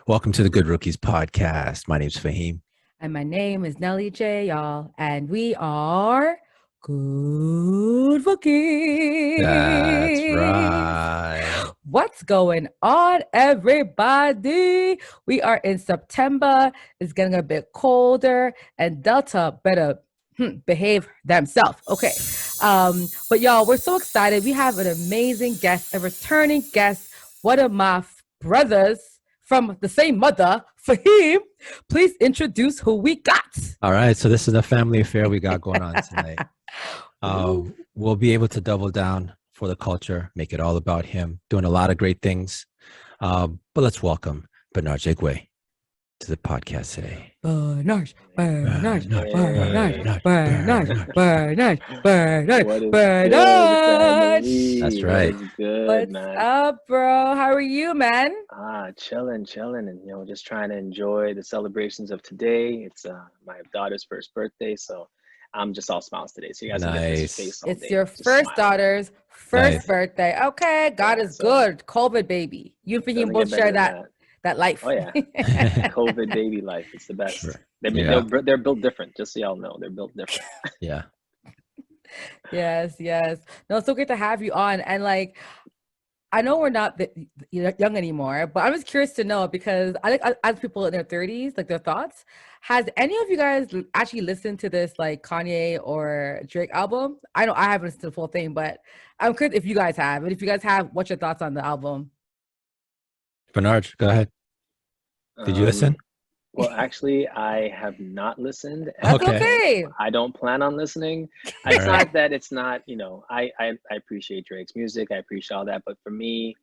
Welcome to the Good Rookies podcast. My name's Fahim. And my name is Nelly J, y'all. And we are Good Rookies. That's right. What's going on, everybody? We are in September. It's getting a bit colder, and Delta better behave themselves. Okay. But y'all, we're so excited. We have an amazing guest, a returning guest, one of my brothers from the same mother, Fahim. Please introduce who we got. All right. So this is a family affair we got going on tonight. We'll be able to double down for the culture, make it all about him, doing a lot of great things. But let's welcome Benarge Igwe to the podcast today. Benarge. That's right. What's up, bro? How are you, man? Chilling, and just trying to enjoy the celebrations of today. It's my daughter's first birthday, so I'm just all smiles today. So you guys can get this face all It's day. your Just first smile. daughter's first birthday. Okay, God is good. COVID baby. You and Fahim Doesn't both get share better than that life. Oh yeah, COVID baby life. It's the best. Sure. They're built different. Just so y'all know, they're built different. Yeah. Yes. No, it's so great to have you on. And like, I know we're not young anymore, but I'm just curious to know, because I ask people in their 30s, like their thoughts. Has any of you guys actually listened to this like Kanye or Drake album? I know I haven't listened to the full thing, but I'm curious if you guys have. And if you guys have, what's your thoughts on the album? Benarge, go ahead. Did you listen? Well, actually, I have not listened. That's okay. I don't plan on listening. It's not that it's not, I appreciate Drake's music. I appreciate all that. But for me,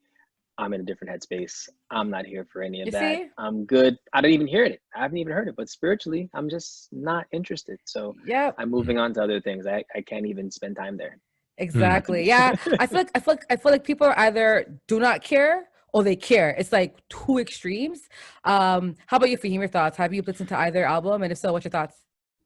I'm in a different headspace. I'm not here for any of that. See? I'm good. I don't even hear it. I haven't even heard it. But spiritually, I'm just not interested. So Yeah, I'm moving on to other things. I can't even spend time there. exactly. Yeah, I feel like people are either do not care or they care. It's like two extremes. How about you, Fahim? Your thoughts? Have you listened to either album? And if so, what's your thoughts?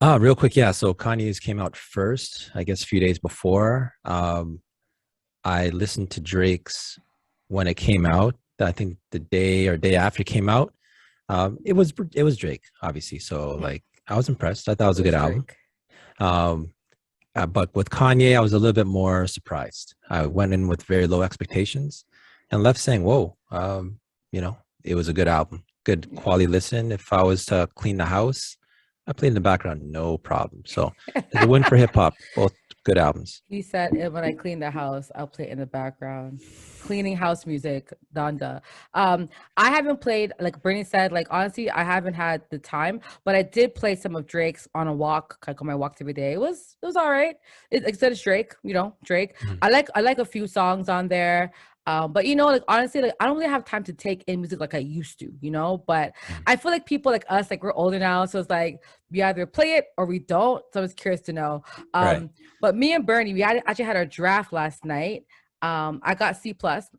Real quick. Yeah. So Kanye's came out first, I guess a few days before. I listened to Drake's when it came out. I think the day after it came out. It was Drake, obviously. So like I was impressed. I thought it was a good album. But with Kanye, I was a little bit more surprised. I went in with very low expectations and left saying, whoa, it was a good album, good quality listen. If I was to clean the house, I played in the background, no problem. So it's a win for hip hop, both good albums. He said, when I clean the house, I'll play it in the background. Cleaning house music, Donda. I haven't played, like Bernie said, like honestly, I haven't had the time, but I did play some of Drake's on a walk, like on my walks every day. It was all right. It's Drake, Drake. Mm-hmm. I like a few songs on there. But like honestly, like I don't really have time to take in music like I used to, but I feel like people like us, like we're older now. So it's like we either play it or we don't. So I was curious to know. Right. But me and Bernie, we actually had our draft last night. I got C+,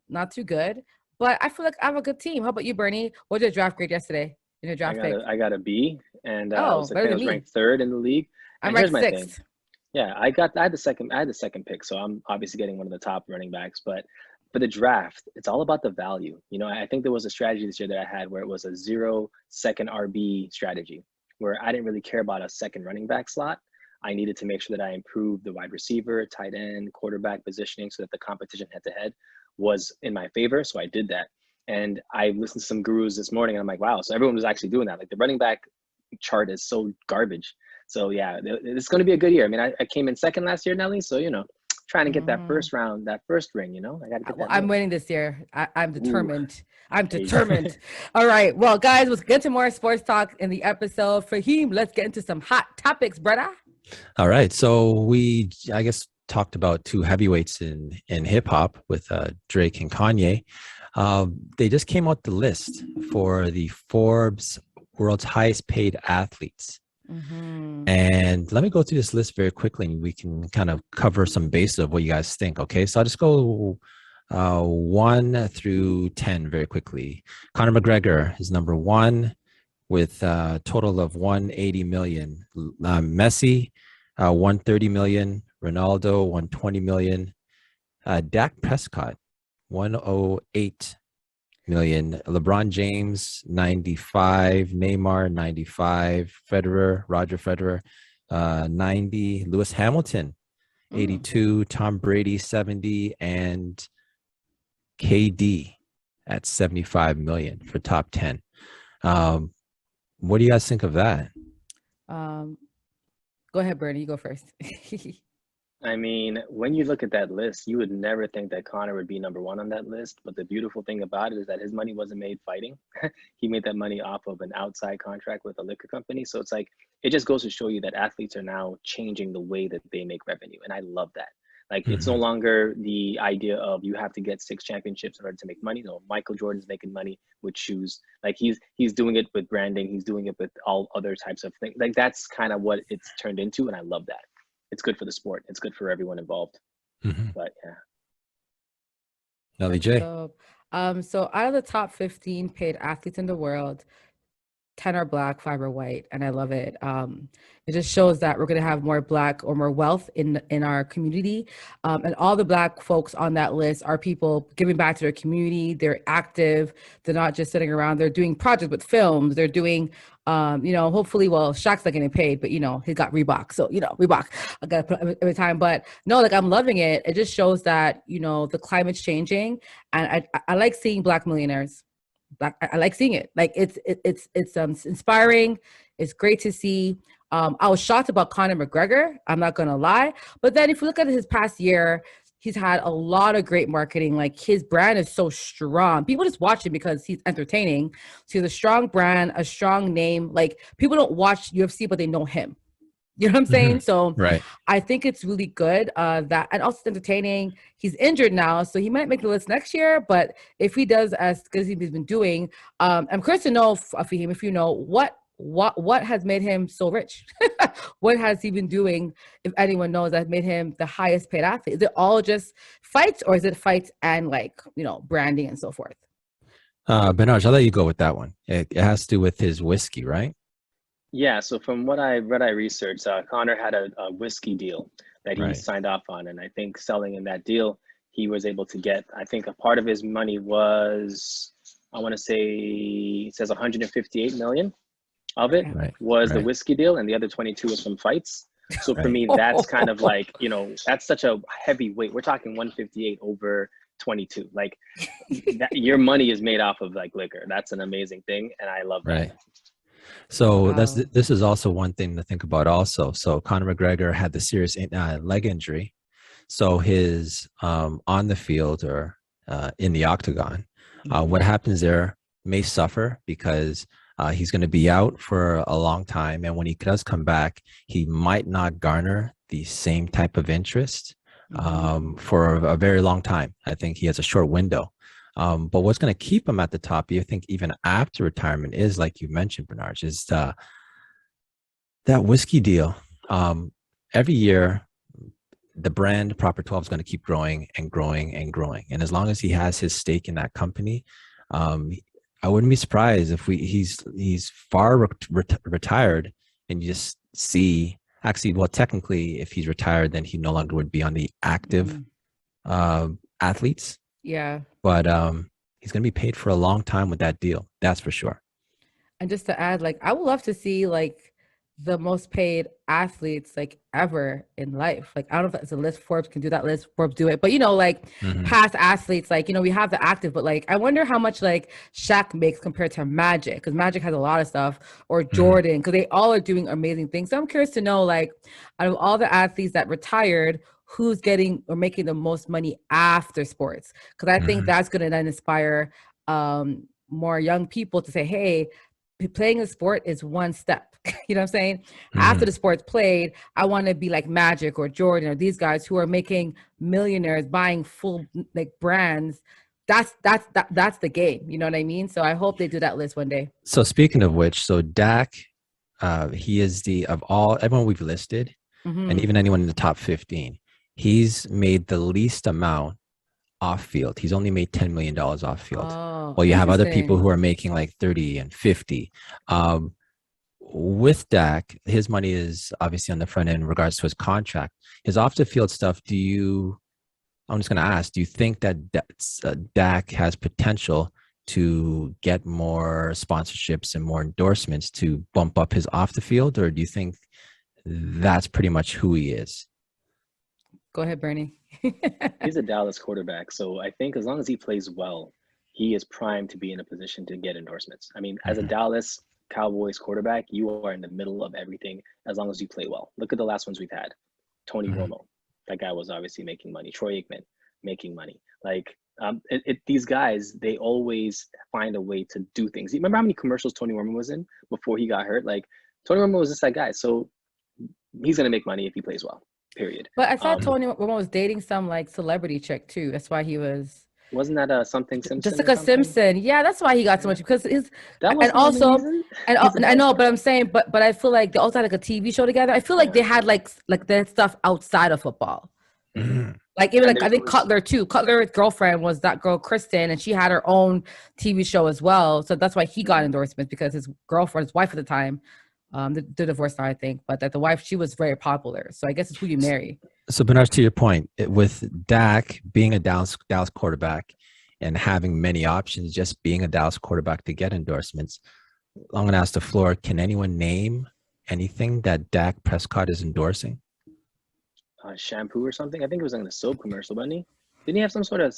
not too good, but I feel like I have a good team. How about you, Bernie? What was your draft grade yesterday in your draft pick? I got a B, and I was better than me. ranked third in the league. I'm And ranked here's my 6th. thing. Yeah, I had the second pick, so I'm obviously getting one of the top running backs. But for the draft, it's all about the value. I think there was a strategy this year that I had where it was a 0-second RB strategy, where I didn't really care about a second running back slot. I needed to make sure that I improved the wide receiver, tight end, quarterback positioning so that the competition head to head was in my favor. So I did that. And I listened to some gurus this morning and I'm like, wow, so everyone was actually doing that. Like the running back chart is so garbage. So yeah, it's going to be a good year. I mean, I came in second last year, Nelly. So, trying to get that first round, that first ring, I got to get that. I'm winning this year. I'm determined. Ooh. I'm determined. All right. Well, guys, let's get to more sports talk in the episode. Fahim, let's get into some hot topics, brother. All right. So we, I guess, talked about two heavyweights in hip hop with Drake and Kanye. They just came out the list for the Forbes world's highest paid athletes. Mm-hmm. And let me go through this list very quickly and we can kind of cover some bases of what you guys think. Okay. So I'll just go 1 through 10 very quickly. Conor McGregor is number 1 with a total of 180 million. Messi, 130 million. Ronaldo, 120 million. Dak Prescott, 108 million. LeBron James, 95. Neymar, 95. Roger Federer, 90. Lewis Hamilton, 82. Tom Brady, 70. And KD at 75 million for top 10. What do you guys think of that? Go ahead, Bernie. You go first. I mean, when you look at that list, you would never think that Conor would be number one on that list. But the beautiful thing about it is that his money wasn't made fighting. He made that money off of an outside contract with a liquor company. So it's like, it just goes to show you that athletes are now changing the way that they make revenue. And I love that. Like, it's no longer the idea of you have to get 6 championships in order to make money. No, Michael Jordan's making money with shoes. Like, he's doing it with branding. He's doing it with all other types of things. Like, that's kind of what it's turned into. And I love that. It's good for the sport. It's good for everyone involved. But yeah. Nelly J. So out of the top 15 paid athletes in the world, 10 are Black, 5 are white, and I love it. It just shows that we're going to have more Black or more wealth in our community. And all the Black folks on that list are people giving back to their community. They're active. They're not just sitting around. They're doing projects with films. They're doing, hopefully, well, Shaq's not getting paid, but, he got Reebok. So, Reebok, I got to put up every time. But no, like, I'm loving it. It just shows that, the climate's changing. And I like seeing Black millionaires. I like seeing it. Like, it's inspiring. It's great to see. I was shocked about Conor McGregor. I'm not gonna lie. But then if you look at his past year, he's had a lot of great marketing. Like, his brand is so strong. People just watch him because he's entertaining. So he has a strong brand, a strong name. Like, people don't watch UFC, but they know him. You know what I'm saying? So right. I think it's really good that, and also entertaining. He's injured now, so he might make the list next year. But if he does as good as he's been doing, I'm curious to know, Fahim, if you know what has made him so rich. What has he been doing, if anyone knows, that made him the highest paid athlete? Is it all just fights, or is it fights and, like, branding and so forth? Benarge, I'll let you go with that one. It has to do with his whiskey, right? Yeah, so from what I researched, Conor had a whiskey deal that he signed off on. And I think selling in that deal, he was able to get, I think a part of his money was, I want to say, it says 158 million of it was the whiskey deal. And the other 22 was from fights. So for me, that's kind of like, that's such a heavy weight. We're talking 158 over 22. Like, your money is made off of, like, liquor. That's an amazing thing. And I love that. Right. So this is also one thing to think about also. So Conor McGregor had the serious leg injury. So his on the field or in the octagon, what happens there may suffer because he's going to be out for a long time. And when he does come back, he might not garner the same type of interest for a very long time. I think he has a short window. But what's going to keep him at the top, you think, even after retirement, is, like you mentioned, Benarge, is that whiskey deal. Every year, the brand Proper 12 is going to keep growing and growing and growing. And as long as he has his stake in that company, I wouldn't be surprised if he's far retired, and you just see, actually, well, technically, if he's retired, then he no longer would be on the active athletes. Yeah. But he's going to be paid for a long time with that deal. That's for sure. And just to add, like, I would love to see, like, the most paid athletes, like, ever in life. Like, I don't know if that's a list. Forbes can do that list. Forbes do it. But, past athletes, like, we have the active, but, like, I wonder how much, like, Shaq makes compared to Magic, because Magic has a lot of stuff, or Jordan, because they all are doing amazing things. So I'm curious to know, like, out of all the athletes that retired, who's getting or making the most money after sports? Because I think that's going to then inspire more young people to say, hey, playing a sport is one step. You know what I'm saying? After the sport's played, I want to be like Magic or Jordan or these guys who are making millionaires, buying full, like, brands. That's the game. You know what I mean? So I hope they do that list one day. So speaking of which, so Dak, he is everyone we've listed, and even anyone in the top 15, he's made the least amount off field. He's only made $10 million off field. Oh, well, you have other people who are making like 30 and 50. With Dak, his money is obviously on the front end in regards to his contract. His off the field stuff, I'm just going to ask, do you think that Dak has potential to get more sponsorships and more endorsements to bump up his off the field, or do you think that's pretty much who he is? Go ahead, Bernie. He's a Dallas quarterback, so I think as long as he plays well, he is primed to be in a position to get endorsements. I mean, as a Dallas Cowboys quarterback, you are in the middle of everything as long as you play well. Look at the last ones we've had. Tony Romo, that guy was obviously making money. Troy Aikman, making money. Like, these guys, they always find a way to do things. You remember how many commercials Tony Romo was in before he got hurt? Like, Tony Romo was just that guy. So he's going to make money if he plays well, period. But I thought Tony Romo was dating some like celebrity chick too. That's why he was. Wasn't that something Simpson? Jessica Simpson. Yeah, that's why he got so much, because his and also I know, but I'm saying, but I feel like they also had like a TV show together. I feel like they had like their stuff outside of football. Like even like I think Cutler too. Cutler's girlfriend was that girl Kristen, and she had her own TV show as well. So that's why he got endorsements, because his girlfriend, his wife at the time, they're divorced now, I think, but that the wife, she was very popular. So I guess it's who you marry. So Benarge, to your point, with Dak being a Dallas quarterback and having many options, just being a Dallas quarterback to get endorsements, I'm going to ask the floor, can anyone name anything that Dak Prescott is endorsing? Shampoo or something? I think it was in the soap commercial, wasn't he? Didn't he have some sort of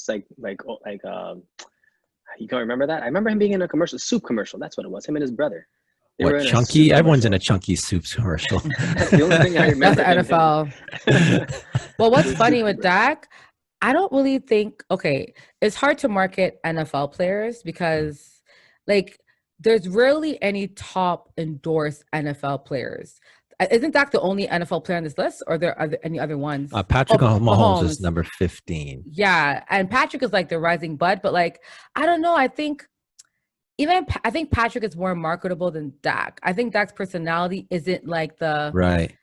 you can't remember that? I remember him being in a commercial, soup commercial. That's what it was. Him and his brother. What, Chunky? Everyone's in a Chunky soup commercial. The only thing I remember. That's the NFL. Well, what's funny with Dak, I don't really think, okay, it's hard to market NFL players because like there's rarely any top endorsed NFL players. Isn't Dak the only NFL player on this list, or are there any other ones? Patrick Mahomes is number 15. Yeah, and Patrick is like the rising bud, but like, I don't know, I think Patrick is more marketable than Dak. I think Dak's personality isn't like the right.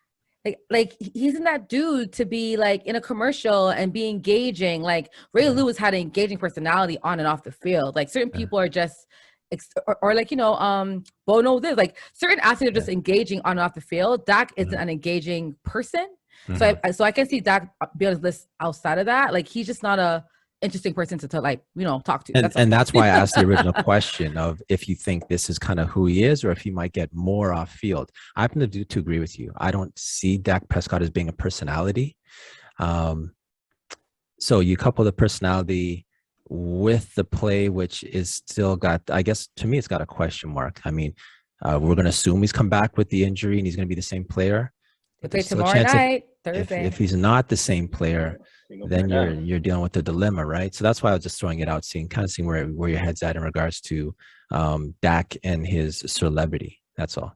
Like he's in that dude to be like in a commercial and be engaging. Like Ray Lewis had an engaging personality on and off the field. Like certain people are just, or like, you know, Bono, this like certain athletes are just engaging on and off the field. Dak isn't an engaging person. So I can see Dak be on his list outside of that. Like he's just not a interesting person to like, you know, talk to. That's why I asked the original question of if you think this is kind of who he is, or if he might get more off field. I happen to agree with you. I don't see Dak Prescott as being a personality. So you couple the personality with the play, which is still got, I guess to me, it's got a question mark. I mean, we're going to assume he's come back with the injury and he's going to be the same player. But play tomorrow night, Thursday. If he's not the same player, then you're dealing with the dilemma, right? So that's why I was just throwing it out, seeing where your head's at in regards to Dak and his celebrity. That's all.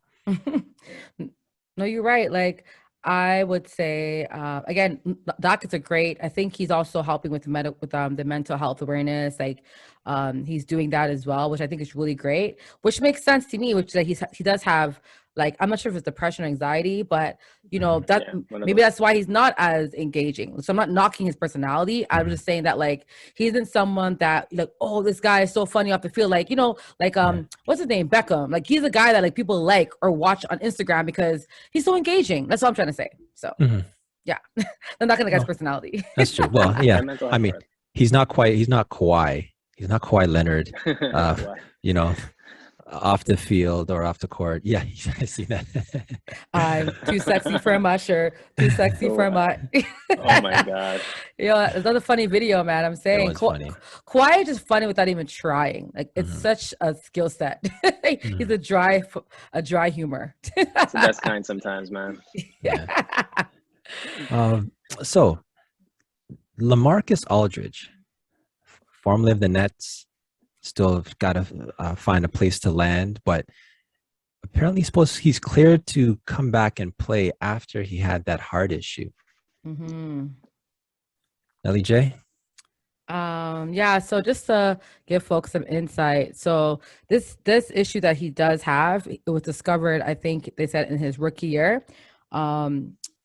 No, you're right. Like I would say, again, Dak is I think he's also helping with the mental health awareness. Like he's doing that as well, which I think is really great, which makes sense to me, which like he does have, like, I'm not sure if it's depression or anxiety, but you know, that maybe that's why he's not as engaging. So I'm not knocking his personality. I'm just saying that like, he isn't someone that like, oh, this guy is so funny off the field. Like, you know, like, what's his name? Beckham. Like he's a guy that like people like or watch on Instagram because he's so engaging. That's what I'm trying to say. So yeah, I'm not going to guy's personality. That's true. Well, yeah, I mean, he's not Kawhi. He's not Kawhi Leonard, you know, off the field or off the court. Yeah, I see that. I'm too sexy for my shirt. Too sexy for my. Oh my god. Yeah, it's another funny video, man. I'm saying Kawhi is just funny without even trying. Like it's such a skill set. He's a dry humor. It's the best kind sometimes, man. Yeah. So Lamarcus Aldridge, formerly of the Nets, still got to find a place to land, but apparently he's cleared to come back and play after he had that heart issue. Nelly J? Yeah, so just to give folks some insight. So this issue that he does have, it was discovered, I think they said in his rookie year.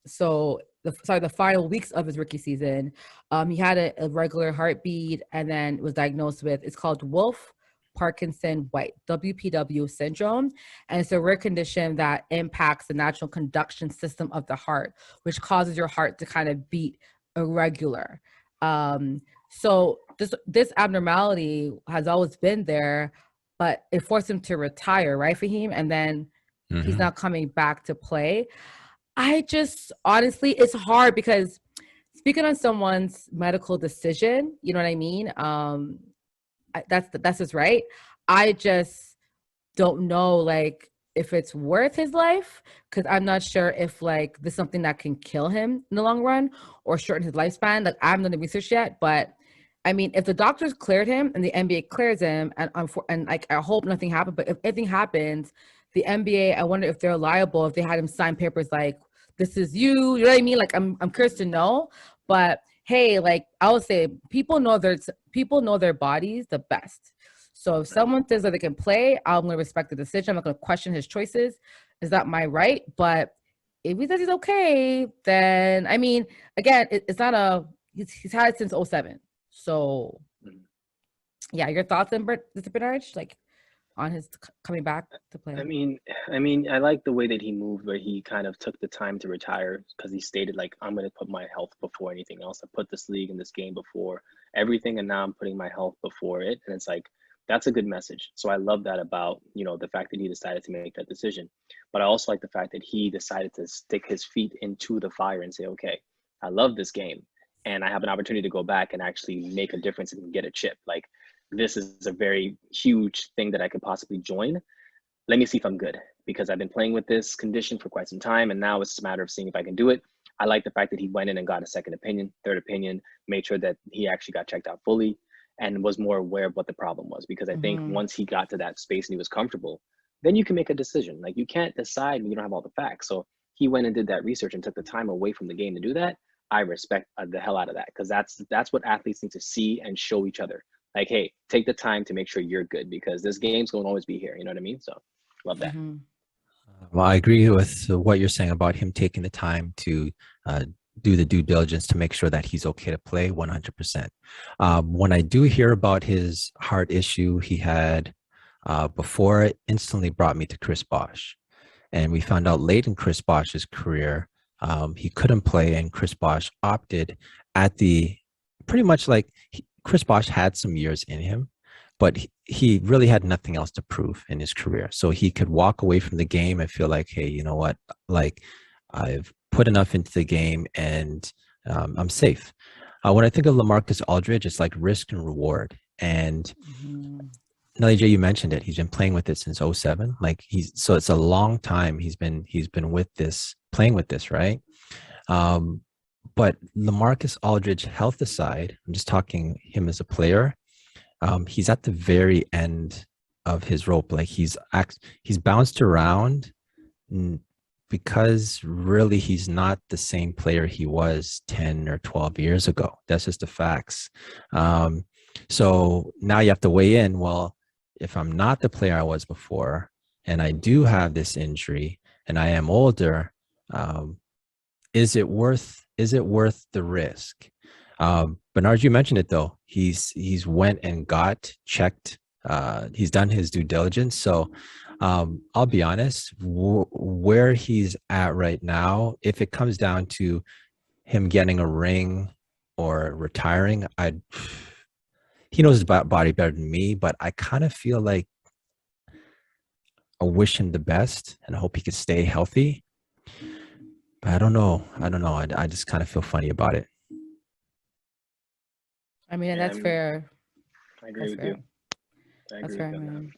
So the final weeks of his rookie season, he had a irregular heartbeat, and then was diagnosed with, it's called Wolff-Parkinson-White, WPW syndrome. And it's a rare condition that impacts the natural conduction system of the heart, which causes your heart to kind of beat irregular. So this abnormality has always been there, but it forced him to retire, right, Fahim? And then he's not coming back to play. I just honestly, it's hard because speaking on someone's medical decision, you know what I mean? That's just right. I just don't know, like, if it's worth his life, because I'm not sure if like this is something that can kill him in the long run or shorten his lifespan. Like, I haven't done the research yet, but I mean, if the doctors cleared him and the NBA clears him, and like I hope nothing happened, but if anything happens, the NBA, I wonder if they're liable if they had him sign papers like this is you. You know what I mean? Like, I'm curious to know, but hey, like I would say, people know their bodies the best. So if someone says that they can play, I'm going to respect the decision. I'm not going to question his choices. Is that my right? But if he says he's okay, then, I mean, again, it's not he's had it since 07. So yeah, your thoughts on Mr. Benarge, like on his coming back to play? I mean, I like the way that he moved, where he kind of took the time to retire, because he stated like, I'm going to put my health before anything else. I put this league and this game before everything, and now I'm putting my health before it. And it's like, that's a good message. So I love that about, the fact that he decided to make that decision. But I also like the fact that he decided to stick his feet into the fire and say, okay, I love this game, and I have an opportunity to go back and actually make a difference and get a chip. Like, this is a very huge thing that I could possibly join. Let me see if I'm good, because I've been playing with this condition for quite some time, and now it's just a matter of seeing if I can do it. I like the fact that he went in and got a second opinion, third opinion, made sure that he actually got checked out fully and was more aware of what the problem was. Because I think once he got to that space and he was comfortable, then you can make a decision. Like, you can't decide when you don't have all the facts. So he went and did that research and took the time away from the game to do that. I respect the hell out of that, because that's what athletes need to see and show each other. Like, hey, take the time to make sure you're good, because this game's going to always be here. You know what I mean? So love that. Well, I agree with what you're saying about him taking the time to do the due diligence to make sure that he's okay to play 100%. When I do hear about his heart issue he had before, it instantly brought me to Chris Bosh. And we found out late in Chris Bosh's career, he couldn't play, and Chris Bosh opted at pretty much like Chris Bosh had some years in him, but he really had nothing else to prove in his career. So he could walk away from the game and feel like, hey, you know what? Like, I've put enough into the game, and I'm safe. When I think of Lamarcus Aldridge, it's like risk and reward. And Nelly J, you mentioned it. He's been playing with it since 07. Like, so it's a long time he's been with this, playing with this, right? But Lamarcus Aldridge, health aside, I'm just talking him as a player. He's at the very end of his rope. Like, he's bounced around because really he's not the same player he was 10 or 12 years ago. That's just the facts. So now you have to weigh in. Well, if I'm not the player I was before, and I do have this injury, and I am older, is it worth the risk? Benarge, you mentioned it though. He's went and got checked. He's done his due diligence. So I'll be honest, where he's at right now, if it comes down to him getting a ring or retiring, he knows his body better than me, but I kind of feel like I wish him the best and I hope he could stay healthy. But I don't know. I just kind of feel funny about it. I mean, that's fair. I agree with you. That's fair, man.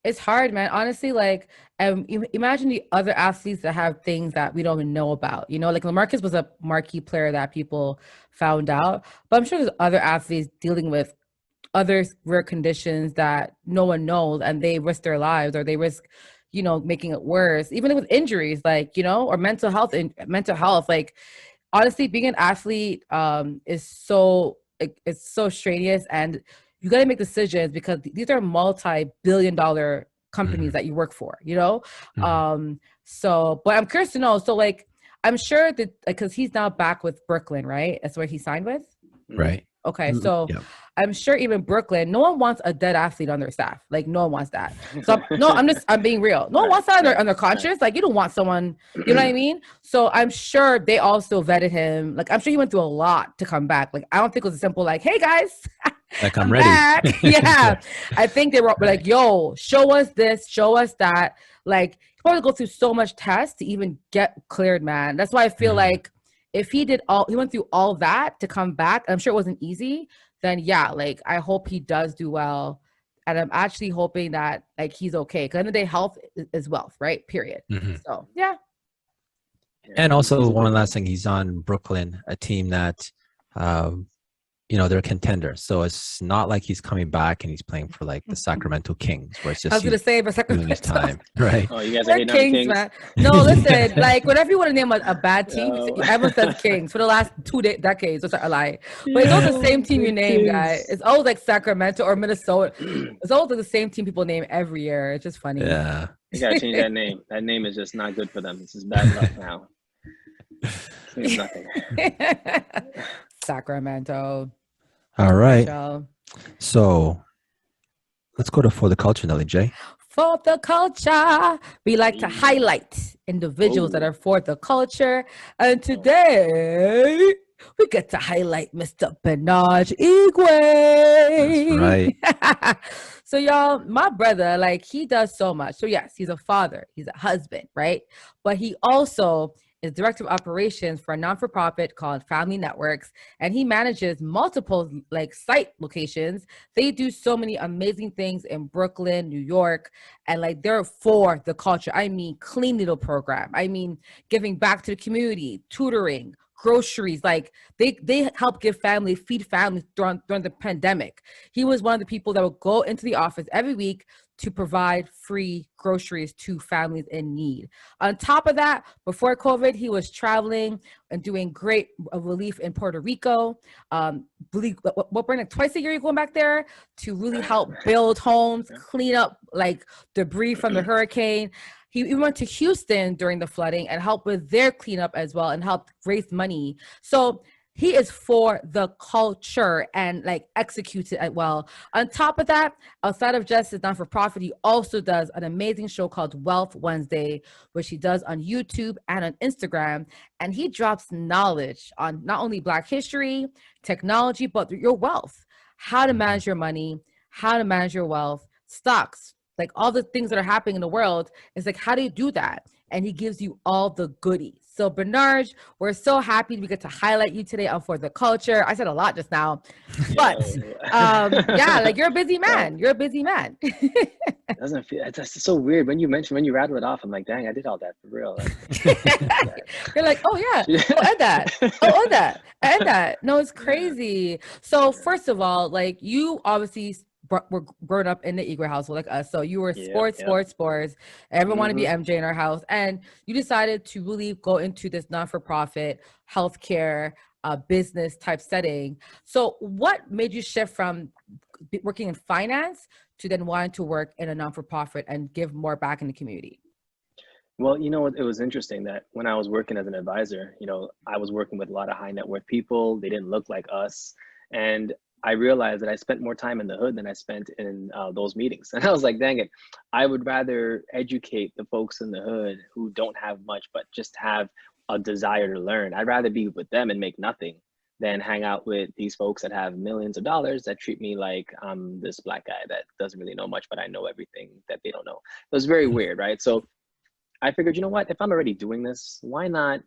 It's hard, man. Honestly, like, imagine the other athletes that have things that we don't even know about. Like Lamarcus was a marquee player that people found out, but I'm sure there's other athletes dealing with other rare conditions that no one knows, and they risk their lives, or they risk, making it worse, even with injuries, like, or mental health. Like, honestly, being an athlete is it's so strenuous, and you got to make decisions because these are multi-billion-dollar companies that you work for, So, but I'm curious to know. So, like, I'm sure that because he's now back with Brooklyn, right? That's where he signed with. Right. Okay, so I'm sure even Brooklyn, no one wants a dead athlete on their staff. Like no one wants that. So no, I'm being real. No one wants that on their conscience. Like you don't want someone, you know what I mean? So I'm sure they also vetted him. Like I'm sure he went through a lot to come back. Like I don't think it was a simple like, hey guys, like I'm ready. back. Yeah. I think they were like, yo, show us this, show us that. Like you probably go through so much tests to even get cleared, man. That's why I feel like if he went through all that to come back, I'm sure it wasn't easy, then yeah, like I hope he does do well. And I'm actually hoping that like he's okay. Because at the end of the day, health is wealth, right? Period. So yeah. And also one last thing, he's on Brooklyn, a team that you know, they're contenders. So it's not like he's coming back and he's playing for like the Sacramento Kings, where it's just I was gonna say for doing his Sacramento. time, right? Oh, you guys are hating on the Kings, Kings? man. No, listen, like whenever you want to name a bad team, everyone says Kings for the last 2 decades. That's a lie. But it's always the same team you name, guys. It's always like Sacramento or Minnesota. It's always like the same team people name every year. It's just funny. Yeah. You gotta change that name. That name is just not good for them. This is bad luck now. It means nothing. Sacramento. All right. Show. So let's go to For the Culture, Nelly J. For the culture, we like to highlight individuals that are for the culture. And today, we get to highlight Mr. Benarge Igwe. That's right. So y'all, my brother, like he does so much. So yes, he's a father, he's a husband, right? But he also is director of operations for a non-for-profit called Family Networks, and he manages multiple like site locations. They do so many amazing things in Brooklyn, New York, and like they're for the culture. I mean, clean needle program. I mean, giving back to the community, tutoring, groceries. Like they help feed families during the pandemic. He was one of the people that would go into the office every week to provide free groceries to families in need. On top of that, before COVID, he was traveling and doing great relief in Puerto Rico. What bring it twice a year you're going back there to really help build homes, clean up like debris from the hurricane. He went to Houston during the flooding and helped with their cleanup as well and helped raise money. So he is for the culture and like executes it well. On top of that, outside of just his non-for-profit, he also does an amazing show called Wealth Wednesday, which he does on YouTube and on Instagram. And he drops knowledge on not only Black history, technology, but your wealth, how to manage your money, how to manage your wealth, stocks, like all the things that are happening in the world. It's like, how do you do that? And he gives you all the goodies. So Benarge, we're so happy we get to highlight you today on For the Culture. I said a lot just now, but yeah, like you're a busy man. You're a busy man. Doesn't feel, it's so weird when you rattle it off. I'm like, dang, I did all that for real. You're like, oh yeah, oh and that, oh that, and that. No, it's crazy. So first of all, like you obviously were grown up in the Igwe household like us. So you were sports. Everyone wanted to be MJ in our house. And you decided to really go into this non-for-profit healthcare business type setting. So what made you shift from working in finance to then wanting to work in a non-for-profit and give more back in the community? Well, you know, it was interesting that when I was working as an advisor, you know, I was working with a lot of high net worth people. They didn't look like us. And I realized that I spent more time in the hood than I spent in those meetings. And I was like, dang it, I would rather educate the folks in the hood who don't have much, but just have a desire to learn. I'd rather be with them and make nothing than hang out with these folks that have millions of dollars that treat me like I'm this Black guy that doesn't really know much, but I know everything that they don't know. It was very weird, right? So I figured, you know what, if I'm already doing this, why not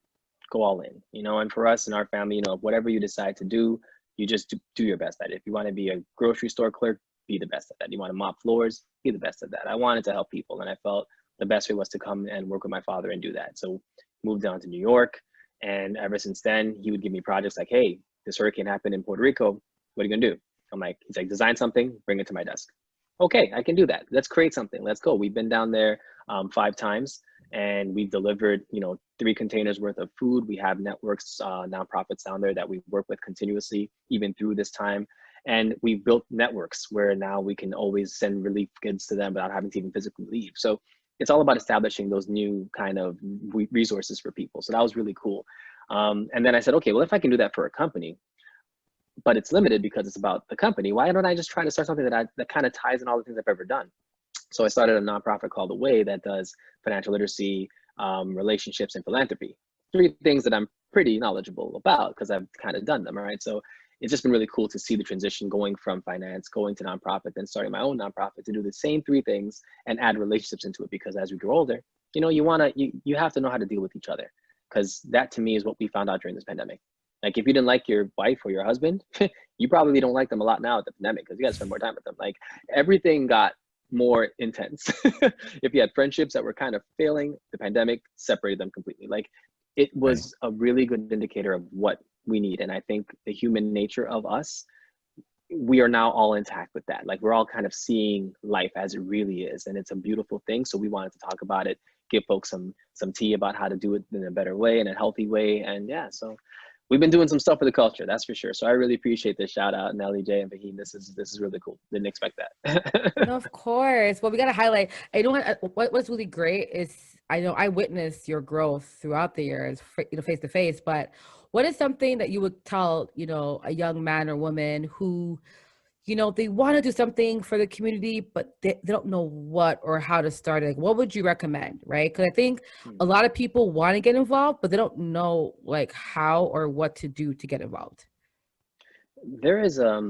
go all in, you know? And for us in our family, you know, whatever you decide to do, you just do your best at it. If you want to be a grocery store clerk, be the best at that. You want to mop floors, be the best at that. I wanted to help people, and I felt the best way was to come and work with my father and do that. So moved down to New York, and ever since then, he would give me projects like, hey, this hurricane happened in Puerto Rico. What are you gonna do? I'm like, he's like, design something, bring it to my desk. Okay, I can do that. Let's create something. Let's go. We've been down there 5 times. And we've delivered, you know, 3 containers worth of food. We have networks, nonprofits down there that we work with continuously, even through this time. And we've built networks where now we can always send relief goods to them without having to even physically leave. So it's all about establishing those new kind of resources for people. So that was really cool. And then I said, okay, well, if I can do that for a company, but it's limited because it's about the company. Why don't I just try to start something that kind of ties in all the things I've ever done? So I started a nonprofit called The Way that does financial literacy, relationships, and philanthropy. 3 things that I'm pretty knowledgeable about because I've kind of done them, right? So it's just been really cool to see the transition going from finance, going to nonprofit, then starting my own nonprofit to do the same 3 things and add relationships into it. Because as we grow older, you know, you have to know how to deal with each other, because that to me is what we found out during this pandemic. Like if you didn't like your wife or your husband, you probably don't like them a lot now at the pandemic because you got to spend more time with them. Like everything got more intense. If you had friendships that were kind of failing, the pandemic separated them completely. Like it was a really good indicator of what we need. And I think the human nature of us, we are now all intact with that. Like we're all kind of seeing life as it really is. And it's a beautiful thing. So we wanted to talk about it, give folks some tea about how to do it in a better way, in a healthy way. And yeah, so we've been doing some stuff for the culture, that's for sure. So I really appreciate this shout out, Nelly J and Fahim. This is really cool. Didn't expect that. No, of course. Well, we got to highlight, I know what's really great is, I know I witnessed your growth throughout the years, you know, face to face, but what is something that you would tell, you know, a young man or woman who, you know, they want to do something for the community, but they don't know what or how to start it? Like, what would you recommend, right? Because I think a lot of people want to get involved, but they don't know like how or what to do to get involved. There is a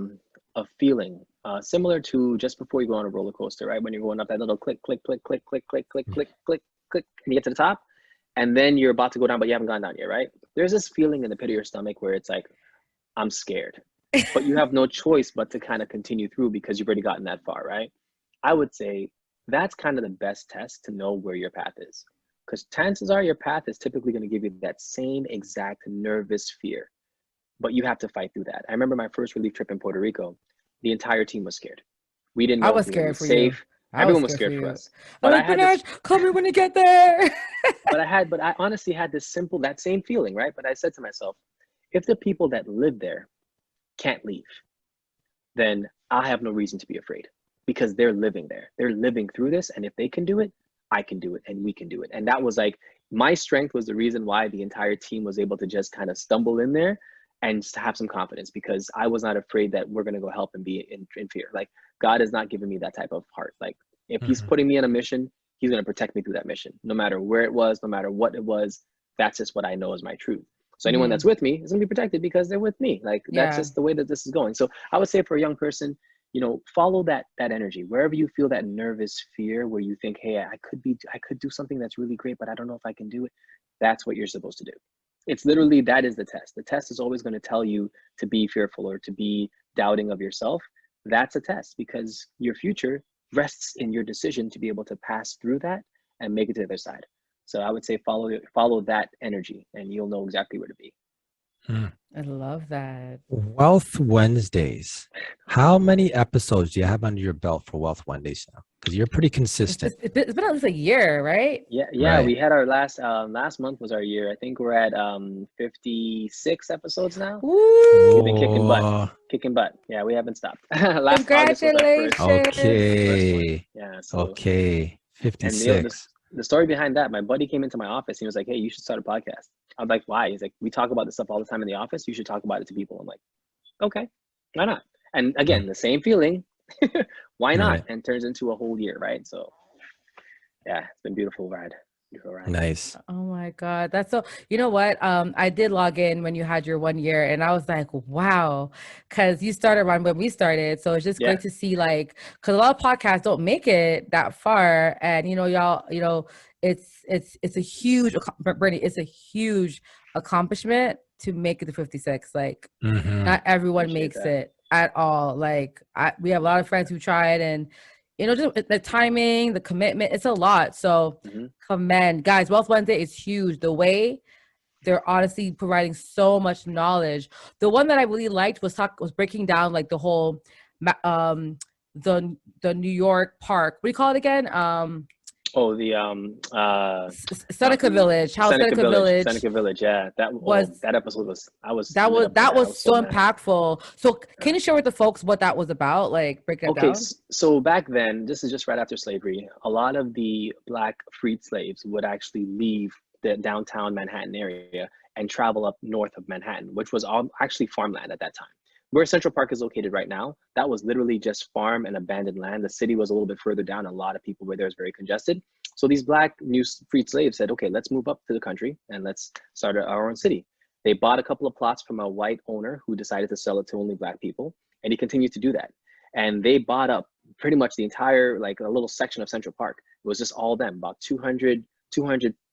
feeling similar to just before you go on a roller coaster, right? When you're going up that little click, click, click, click, click, click, click, click, click, click, and you get to the top, and then you're about to go down, but you haven't gone down yet, right? There's this feeling in the pit of your stomach where it's like, I'm scared, but you have no choice but to kind of continue through because you've already gotten that far, right? I would say that's kind of the best test to know where your path is, because chances are your path is typically going to give you that same exact nervous fear, but you have to fight through that. I remember my first relief trip in Puerto Rico, the entire team was scared. We didn't know I was if we were scared for safe. you. Everyone was scared for us. But I Benarge, call me when you get there. but I honestly had that same feeling, right? But I said to myself, if the people that live there can't leave, then I have no reason to be afraid, because they're living there. They're living through this. And if they can do it, I can do it, and we can do it. And that was like, my strength was the reason why the entire team was able to just kind of stumble in there and just have some confidence, because I was not afraid that we're going to go help and be in fear. Like God has not given me that type of heart. Like if he's putting me on a mission, he's going to protect me through that mission, no matter where it was, no matter what it was. That's just what I know is my truth. So anyone that's with me is going to be protected because they're with me. Like that's just the way that this is going. So I would say for a young person, you know, follow that energy wherever you feel that nervous fear, where you think, hey, I could do something that's really great, but I don't know if I can do it. That's what you're supposed to do. It's literally, that is the test. The test is always going to tell you to be fearful or to be doubting of yourself. That's a test, because your future rests in your decision to be able to pass through that and make it to the other side. So I would say follow that energy, and you'll know exactly where to be. I love that. Wealth Wednesdays. How many episodes do you have under your belt for Wealth Wednesdays now? Because you're pretty consistent. It's been at least a year, right? Yeah. Right. We had our last month was our year. I think we're at 56 episodes now. Woo! We've been kicking butt. Yeah, we haven't stopped. Last Congratulations. Okay. Yeah. So, okay. 56. And the story behind that, my buddy came into my office. He was like, hey, you should start a podcast. I'm like, why? He's like, we talk about this stuff all the time in the office. You should talk about it to people. I'm like, okay, why not? And again, the same feeling. Why not? Right. And turns into a whole year, right? So yeah, it's been beautiful ride. Nice. Oh my God. That's so, you know what? I did log in when you had your 1 year, and I was like, wow, because you started around when we started. So it's just great to see, like, because a lot of podcasts don't make it that far. And, you know, y'all, you know, it's a huge, Bernie, it's a huge accomplishment to make it to 56. Like, not everyone makes it at all. Like, we have a lot of friends who tried, and you know, just the timing, the commitment, it's a lot. So commend, guys. Wealth Wednesday is huge. The way they're honestly providing so much knowledge. The one that I really liked was breaking down like the whole the New York park. What do you call it again? Seneca Village. How Seneca Village. Yeah, that episode was so impactful. So can you share with the folks what that was about? Like, break it down. So back then, this is just right after slavery, a lot of the Black freed slaves would actually leave the downtown Manhattan area and travel up north of Manhattan, which was all actually farmland at that time. where Central Park is located right now, that was literally just farm and abandoned land. The city was a little bit further down. A lot of people were there. It was very congested. So these black new freed slaves said, okay, let's move up to the country and let's start our own city. They bought a couple of plots from a white owner who decided to sell it to only black people. And he continued to do that. And they bought up pretty much the entire, like a little section of Central Park. It was just all them, about 200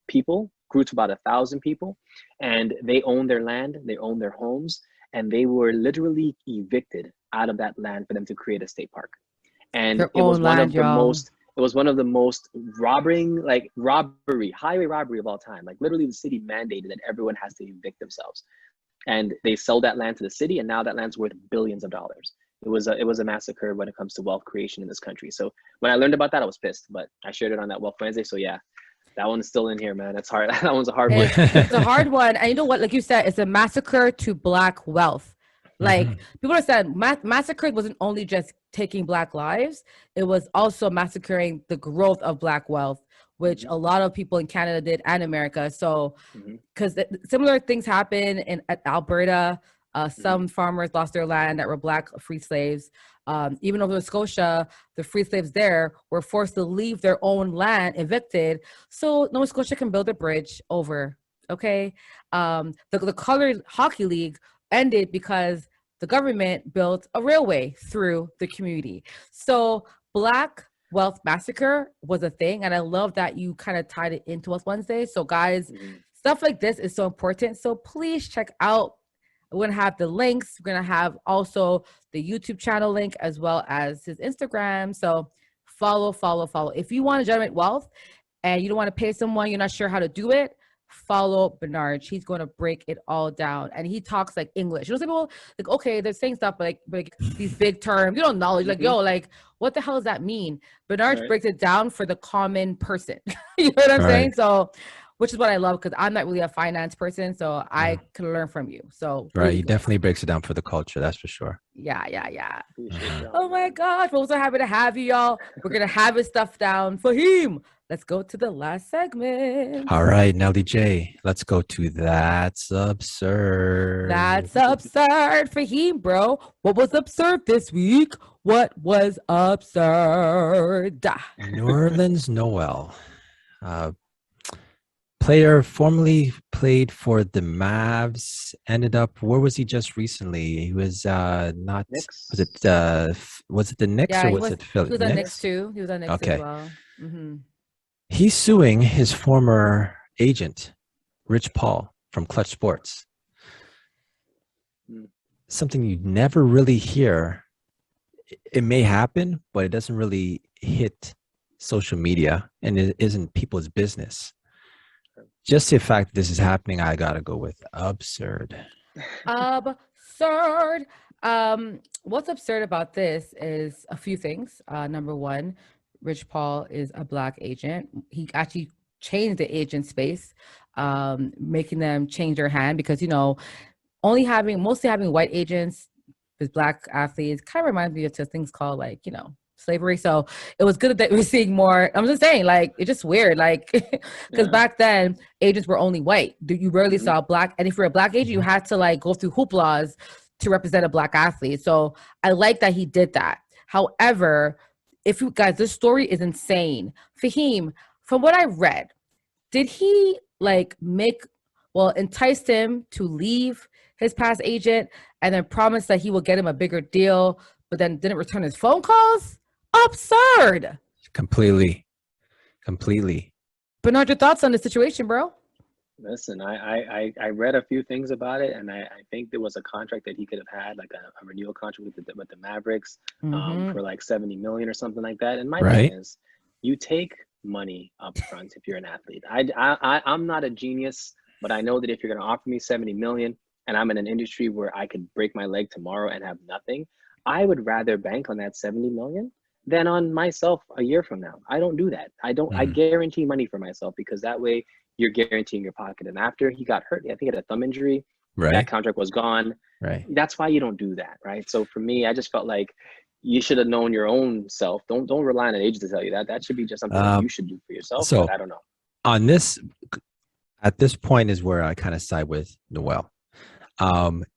people, grew to about 1,000 people. And they owned their land, they owned their homes, and they were literally evicted out of that land for them to create a state park. And it was one of the most, it was one of the most highway robbery of all time. Like literally the city mandated that everyone has to evict themselves. And they sold that land to the city, and now that land's worth billions of dollars. It was a massacre when it comes to wealth creation in this country. So when I learned about that, I was pissed, but I shared it on that Wealth Wednesday. So yeah, that one is still in here, man. It's hard. That one's a hard one. It's a hard one. And you know what? Like you said, it's a massacre to black wealth. Like people understand, massacre wasn't only just taking black lives. It was also massacring the growth of black wealth, which a lot of people in Canada did and America. So because similar things happen in Alberta. Some farmers lost their land that were black free slaves. Even over Scotia, the free slaves there were forced to leave their own land, evicted, so Nova Scotia can build a bridge over. Okay, the Colored Hockey League ended because the government built a railway through the community. So Black Wealth Massacre was a thing, and I love that you kind of tied it into Wealth Wednesday. So guys, stuff like this is so important. So please check out. We're going to have the links. We're going to have also the YouTube channel link as well as his Instagram. So follow. If you want to generate wealth and you don't want to pay someone, you're not sure how to do it, follow Benarge. He's going to break it all down. And he talks like English. You know, some people like, okay, they're saying stuff, but like these big terms, you don't know. Like, yo, like, what the hell does that mean? Benarge breaks it down for the common person. You know what I'm saying? So, which is what I love, because I'm not really a finance person, so I can learn from you. So he definitely breaks it down for the culture, that's for sure. Yeah. Oh my gosh, we're so happy to have you, y'all. We're gonna have his stuff down for him. Let's go to the last segment. All right, Nelly J, let's go to That's Absurd. That's absurd for him, bro. What was absurd this week? What was absurd? Nerlans Noel. Player formerly played for the Mavs, ended up, where was he just recently? He was not, Knicks. was it the Knicks or was it Philly? He was on Knicks too. He was on Knicks as well. He's suing his former agent, Rich Paul from Clutch Sports. Something you never really hear. It may happen, but it doesn't really hit social media, and it isn't people's business. Just the fact that this is happening, I gotta go with absurd. Absurd. What's absurd about this is a few things. Number one, Rich Paul is a black agent. He actually changed the agent space, making them change their hand, because, you know, mostly having white agents with black athletes kind of reminds me of things called, like, you know, slavery. So it was good that we're seeing more. I'm just saying, like, it's just weird, like, because back then agents were only white. You rarely saw black, and if you're a black agent, you had to like go through hoop laws to represent a black athlete. So I like that he did that. However, if you guys, this story is insane. Fahim, from what I read, did he like entice him to leave his past agent and then promise that he will get him a bigger deal, but then didn't return his phone calls? Absurd. Completely. Bernard, your thoughts on the situation, bro? Listen, I read a few things about it, and I think there was a contract that he could have had, like a renewal contract with the Mavericks, for like $70 million or something like that. And my thing is, you take money up front if you're an athlete. I'm not a genius, but I know that if you're going to offer me $70 million and I'm in an industry where I could break my leg tomorrow and have nothing, I would rather bank on that $70 million than on myself a year from now. I don't do that. I guarantee money for myself, because that way you're guaranteeing your pocket. And after he got hurt, I think he had a thumb injury. That contract was gone. That's why you don't do that, right? So for me, I just felt like you should have known your own self. Don't rely on an agent to tell you that. That should be just something that you should do for yourself. So but I don't know. On this, at this point is where I kind of side with Noel.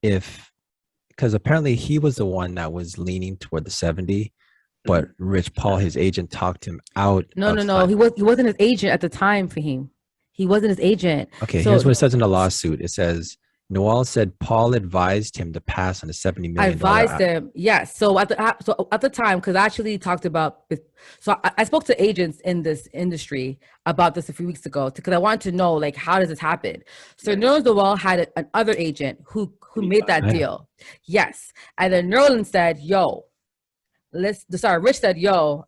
If because apparently he was the one that was leaning toward the 70, but Rich Paul, his agent, talked him out. No. He wasn't his agent at the time, Fahim. He wasn't his agent. Okay, So here's what it says in the lawsuit. It says Noel said Paul advised him to pass on the $70 million. I advised him, yes. So at the time, because I actually talked about it. So I spoke to agents in this industry about this a few weeks ago because I wanted to know, like, how does this happen? So Nerlans Noel had another agent who made that deal. Yes. And then Nerlens said, Rich said,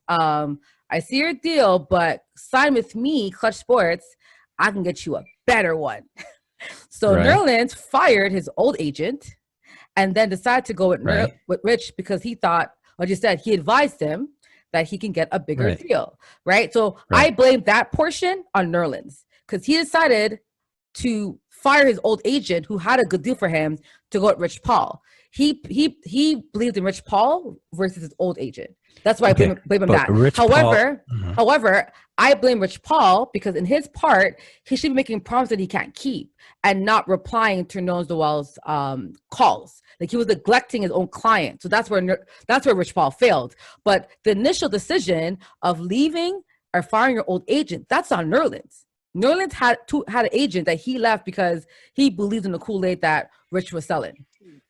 I see your deal, but sign with me, Clutch Sports. I can get you a better one. So Nerlens fired his old agent and then decided to go with Rich because he thought, like you said, he advised him that he can get a bigger deal, right? So I blame that portion on Nerlens because he decided to fire his old agent who had a good deal for him to go with Rich Paul. He believed in Rich Paul versus his old agent. That's why I blame him that. However, I blame Rich Paul because in his part, he should be making promises that he can't keep and not replying to Nerlens Noel's calls. Like he was neglecting his own client. So that's where Rich Paul failed. But the initial decision of leaving or firing your old agent, that's on Nerlens. Nerlens had an agent that he left because he believed in the Kool-Aid that Rich was selling.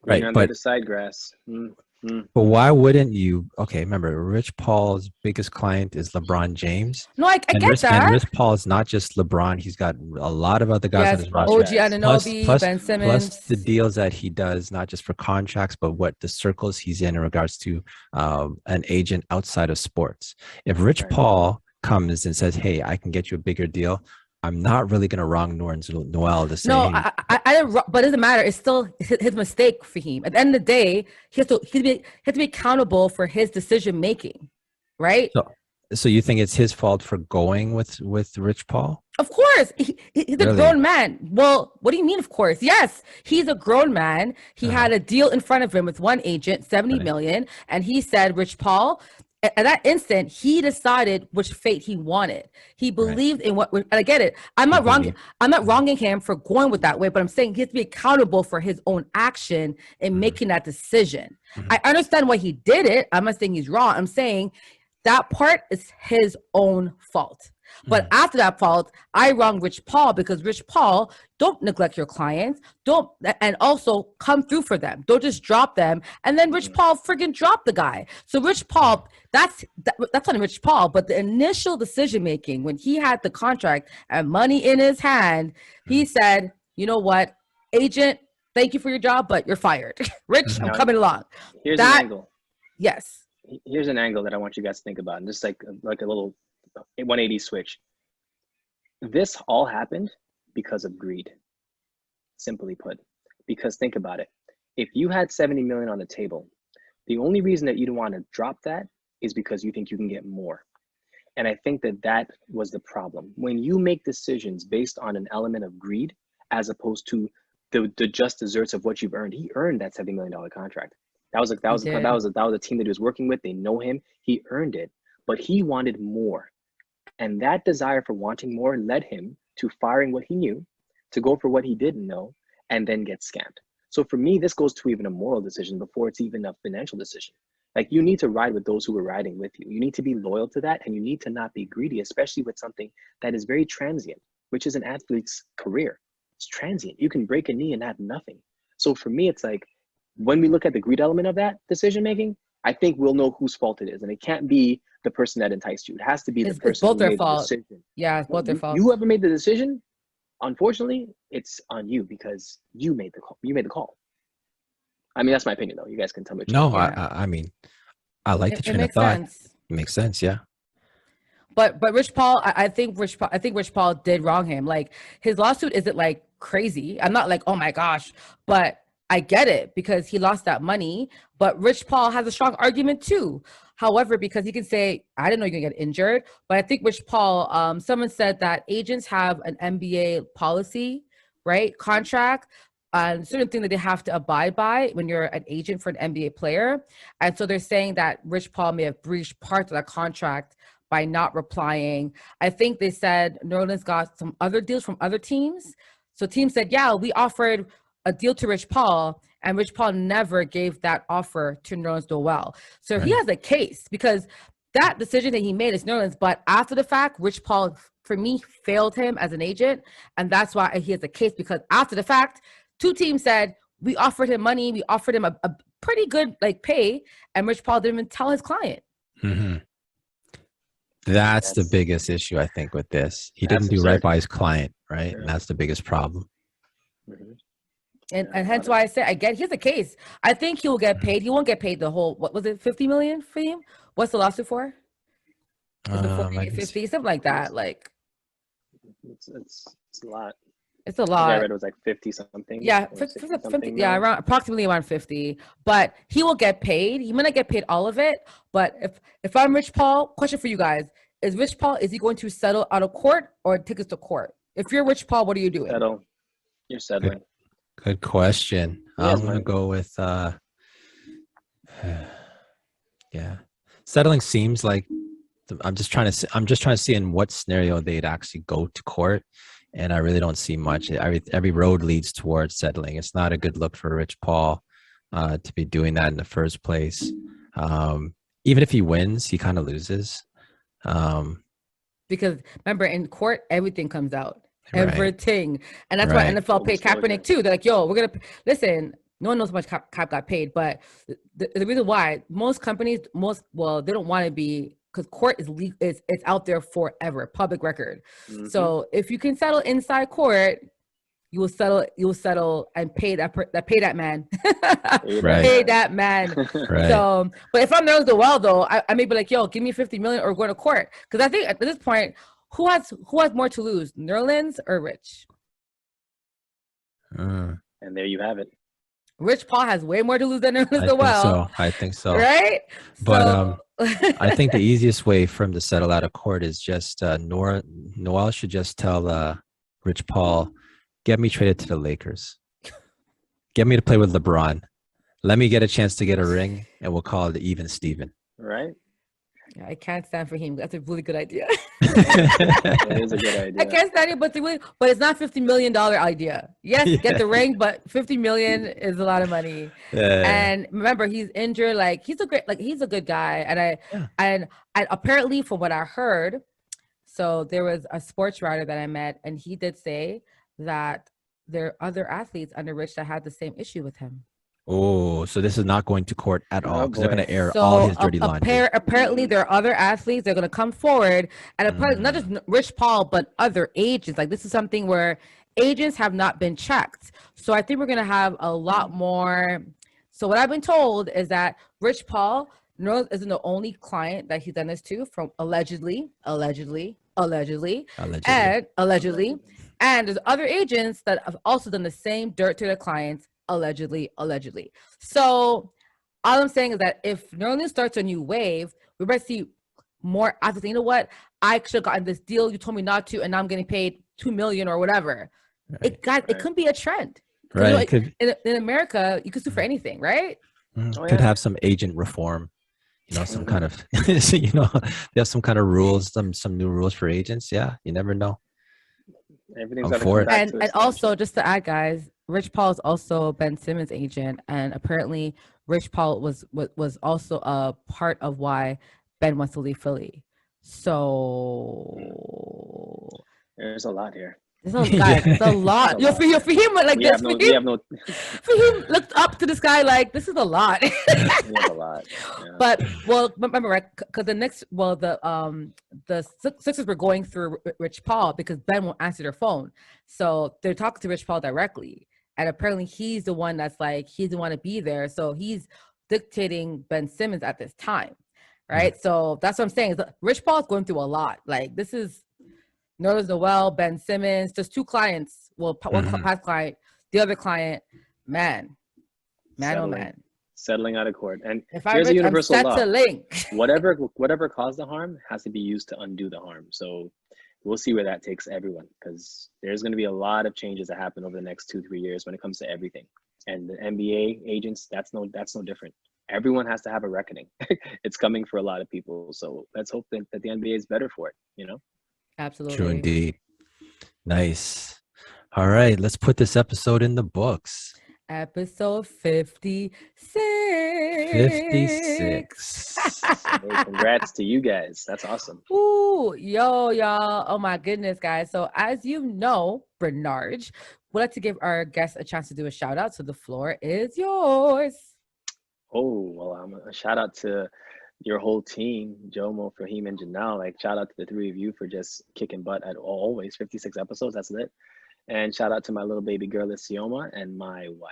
Right, but the side grass. But why wouldn't you? Okay, remember, Rich Paul's biggest client is LeBron James. No, I get that. And Rich Paul is not just LeBron; he's got a lot of other guys on his roster. OG Anunoby, Ben Simmons, plus the deals that he does, not just for contracts, but what the circles he's in regards to an agent outside of sports. If Rich Paul comes and says, "Hey, I can get you a bigger deal," I'm not really going to wrong Nerlens Noel to say. No, I but it doesn't matter. It's still his mistake for him. At the end of the day, he has to be accountable for his decision making, right? So you think it's his fault for going with Rich Paul? Of course, he's a grown man. Well, what do you mean? Of course, yes, he's a grown man. He had a deal in front of him with one agent, $70 million, and he said, Rich Paul. At that instant, he decided which fate he wanted. He believed in what, and I get it. I'm not wronging him for going with that way, but I'm saying he has to be accountable for his own action in making that decision. I understand why he did it. I'm not saying he's wrong. I'm saying that part is his own fault. But after that fault, I wrong Rich Paul because Rich Paul, don't neglect your clients, and also come through for them. Don't just drop them. And then Rich Paul friggin' dropped the guy. So Rich Paul, that's on Rich Paul. But the initial decision making, when he had the contract and money in his hand, he said, you know what, agent, thank you for your job, but you're fired. Rich, I'm coming along. Here's an angle. Yes. Here's an angle that I want you guys to think about, and just like a little 180 switch. This all happened because of greed, simply put. Because think about it. If you had 70 million on the table, the only reason that you don't want to drop that is because you think you can get more. And I think that was the problem. When you make decisions based on an element of greed, as opposed to the just desserts of what you've earned, he earned that $70 million contract. That was a team that he was working with. They know him. He earned it, but he wanted more. And that desire for wanting more led him to firing what he knew, to go for what he didn't know, and then get scammed. So for me, this goes to even a moral decision before it's even a financial decision. Like, you need to ride with those who are riding with you. You need to be loyal to that, and you need to not be greedy, especially with something that is very transient, which is an athlete's career. It's transient. You can break a knee and have nothing. So for me, it's like, when we look at the greed element of that decision making, I think we'll know whose fault it is. And it can't be the person that enticed you. It has to be the person who made the decision. Yeah, it's both their fault. Whoever made the decision, unfortunately, it's on you because you made the call. You made the call. I mean, that's my opinion, though. You guys can tell me. No, I mean, I like the train of thought. It makes sense, yeah. But Rich Paul, I think Rich Paul did wrong him. Like, his lawsuit isn't like crazy. I'm not like, oh my gosh, but I get it because he lost that money. But Rich Paul has a strong argument too. However, because he can say, I didn't know you're gonna get injured. But I think Rich Paul, someone said that agents have an NBA policy, right? Contract, certain thing that they have to abide by when you're an agent for an NBA player. And so they're saying that Rich Paul may have breached parts of that contract by not replying. I think they said Nerlens got some other deals from other teams. So teams said, yeah, we offered a deal to Rich Paul, and Rich Paul never gave that offer to Nerlans Noel. So he has a case because that decision that he made is Nerlens, but after the fact, Rich Paul, for me, failed him as an agent. And that's why he has a case, because after the fact, two teams said, we offered him money, we offered him a pretty good like pay, and Rich Paul didn't even tell his client. That's the biggest issue, I think, with this. He didn't do right by his client, right? And that's the biggest problem. And hence why I say, he has a case. I think he will get paid. He won't get paid the whole, what was it, 50 million for him? What's the lawsuit for? 50, something like that. Like, it's a lot. It's a lot. I read it was like 50 something. Yeah, 50, yeah, around approximately around 50. But he will get paid. He might not get paid all of it. But if I'm Rich Paul, question for you guys: is Rich Paul, is he going to settle out of court or take us to court? If you're Rich Paul, what are you doing? Settle. You're settling. Good question. I'm gonna go with settling seems like I'm just trying to see in what scenario they'd actually go to court, and I really don't see much. Every road leads towards settling. It's not a good look for Rich Paul to be doing that in the first place. Even if he wins, he kind of loses. Because remember, in court, everything comes out. Everything. And that's why NFL paid Kaepernick too. They're like, yo, we're going to listen. No one knows how much Cap got paid, but the reason why most companies, they don't want to be, because court is it's out there forever, public record. So if you can settle inside court, you will settle and pay that man. Pay that man. So, but if I'm Nerlens Noel though, I may be like, yo, give me 50 million or go to court. Because I think at this point, who has more to lose, Nerlens or Rich? And there you have it. Rich Paul has way more to lose than Nerlens Noel. I think so. Right? But I think the easiest way for him to settle out of court is just Noel should just tell Rich Paul, get me traded to the Lakers. Get me to play with LeBron. Let me get a chance to get a ring, and we'll call it even Steven. Right? I can't stand for him. That's a really good idea. It is a good idea. I can't stand it, but it's not $50 million idea. Yes, get the ring, but 50 million is a lot of money. And remember, he's injured. Like he's a good guy. And apparently, from what I heard, so there was a sports writer that I met, and he did say that there are other athletes under Rich that had the same issue with him. Oh, so this is not going to court at all because they're going to air all his dirty laundry. Apparently, there are other athletes. They're going to come forward, and apparently not just Rich Paul, but other agents. Like this is something where agents have not been checked. So I think we're going to have a lot more. So what I've been told is that Rich Paul isn't the only client that he's done this to, from allegedly, and there's other agents that have also done the same dirt to their clients. Allegedly. So all I'm saying is that if Nerlens starts a new wave, we better see more athletes. You know what? I should have gotten this deal. You told me not to, and now I'm getting paid $2 million or whatever. It could be a trend. Right. You know, in America, you could sue for anything, right? Could have some agent reform. You know, some kind of they have some kind of rules, some new rules for agents. Yeah, you never know. Everything's for it. And also, just to add, guys, Rich Paul is also Ben Simmons' agent, and apparently Rich Paul was also a part of why Ben wants to leave Philly. So there's a lot here. There's a lot. For him, like this, for him, looked up to this guy like this is a lot. It's a lot. Yeah. But remember, right? Because the Sixers were going through Rich Paul because Ben won't answer their phone, so they're talking to Rich Paul directly, and apparently he's the one that's like he doesn't want to be there, so he's dictating Ben Simmons at this time, right? So that's what I'm saying. Is Rich Paul's going through a lot. Like this is Nerlens Noel, Ben Simmons, just two clients. Well, one past client, the other client, man. Settling out of court. And if here's a universal law. Link. whatever caused the harm has to be used to undo the harm. So we'll see where that takes everyone, because there's going to be a lot of changes that happen over the next 2-3 years when it comes to everything. And the NBA agents, that's no different. Everyone has to have a reckoning. It's coming for a lot of people. So let's hope that the NBA is better for it, you know? Absolutely. True indeed. Nice. All right, let's put this episode in the books. Episode 56. 56. Hey, congrats to you guys. That's awesome. Ooh, y'all. Oh my goodness, guys. So as you know, Benarge, we'd like to give our guests a chance to do a shout out. So the floor is yours. Oh, well, a shout out to your whole team, Jomo, Fahim, and Janelle. Like, shout out to the three of you for just kicking butt at always 56 episodes. That's lit. And shout out to my little baby girl, Isioma, and my wife,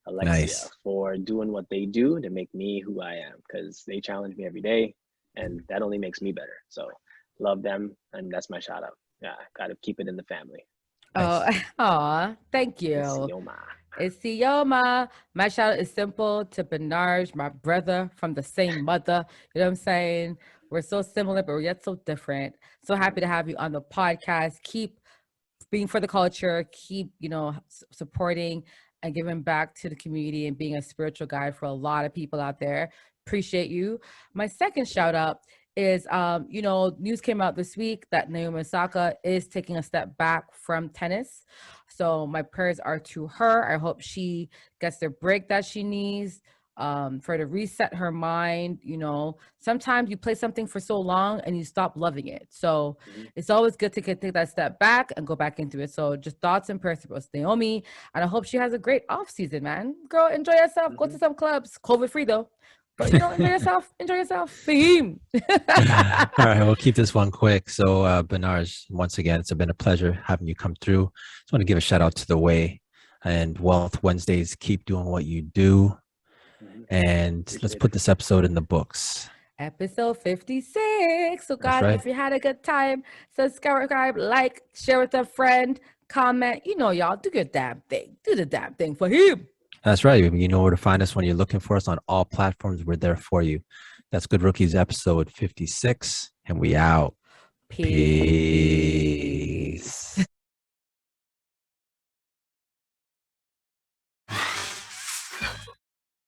Alexia, for doing what they do to make me who I am, because they challenge me every day, and that only makes me better. So love them, and that's my shout out. Yeah, got to keep it in the family. Nice. Oh, thank you. Isioma. My shout out is simple to Benarge, my brother from the same mother. You know what I'm saying? We're so similar, but we're yet so different. So happy to have you on the podcast. Keep being for the culture, keep, supporting and giving back to the community and being a spiritual guide for a lot of people out there. Appreciate you. My second shout out is, news came out this week that Naomi and Saka is taking a step back from tennis. So my prayers are to her. I hope she gets the break that she needs. For her to reset her mind. Sometimes you play something for so long and you stop loving it. So it's always good to take that step back and go back into it. So just thoughts and prayers for Naomi. And I hope she has a great off season, man. Girl, enjoy yourself. Go to some clubs. COVID free though. But enjoy yourself. Enjoy yourself. Fahim. All right, we'll keep this one quick. So Benarge, once again, it's been a pleasure having you come through. Just want to give a shout out to The Way and Wealth Wednesdays. Keep doing what you do. And let's put this episode in the books. Episode 56. So guys, if you had a good time, subscribe, like, share with a friend, comment. Y'all do your damn thing. Do the damn thing for him. That's right. You know where to find us when you're looking for us on all platforms. We're there for you. That's Good Rookies episode 56. And we out. Peace.